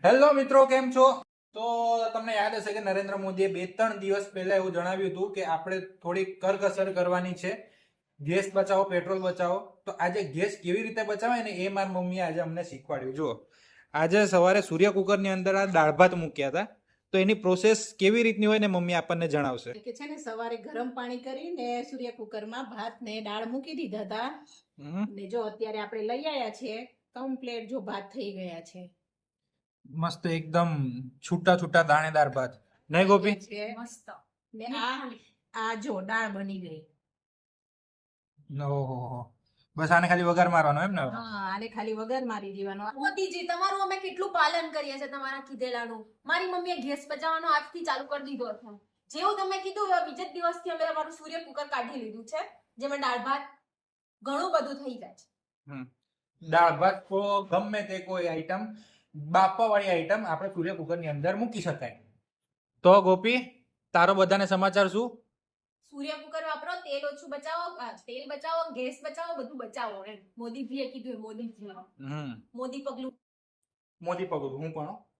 Hello મિત્રો, કેમ છો? તો તમને યાદ હશે કે નરેન્દ્ર મોદીએ 2-3 દિવસ પહેલા એવું જણાવ્યું હતું કે આપણે થોડી કરકસર કરવાની છે, ગેસ બચાવો, પેટ્રોલ બચાવો. તો આજે ગેસ કેવી રીતે બચાવાય ને એ મારી મમ્મીએ આજે અમને શીખવાડ્યું. જુઓ, આજે સવારે સૂર્ય કુકરની અંદર આ દાળ ભાત મૂક્યા હતા. તો એની પ્રોસેસ કેવી રીતની હોય ને મમ્મી આપણને જણાવશે. કે છે ને સવારે ગરમ પાણી કરીને સૂર્ય કુકરમાં ભાત ને દાળ મૂકી દીધા હતા ને જો અત્યારે આપણે લઈ આવ્યા છે કમ્પ્લેટ જો ભાત થઈ ગયા છે. મસ્ત એકદમ છૂટા છૂટા દાણેદાર ભાત, નહીં ગોપી? છે મસ્ત. ને આ જો દાળ બની ગઈ. ઓહો, બસ આને ખાલી વઘાર મારવાનો એમ ને? હા, આને ખાલી વઘાર મારી દેવાનો. મોદીજી, તમારું અમે કેટલું પાલન કરીએ છે તમારા કીધેલાનું. મારી મમ્મીએ ગેસ બચાવવાનો આજથી ચાલુ કરી દીધો હતો. જેવું તમે કીધું બીજે જ દિવસથી અમે તમારું સૂર્ય કુકર કાઢી લીધું છે, જેમાં દાળ ભાત ઘણું બધું થઈ જાય છે. દાળ ભાત તો ગમે તે કોઈ આઈટમ, બાફવા વાળી આઈટમ આપણે સૂર્ય કુકરની અંદર મૂકી શકાય. તો ગોપી, તારો બધાને સમાચાર શું? સૂર્ય કુકર વાપરો, તેલ ઓછું બચાવો, તેલ બચાવો, ગેસ બચાવો, બધું બચાવો એમ મોદીજીએ કીધું. મોદી પગલું મોદી પગલું હું પણ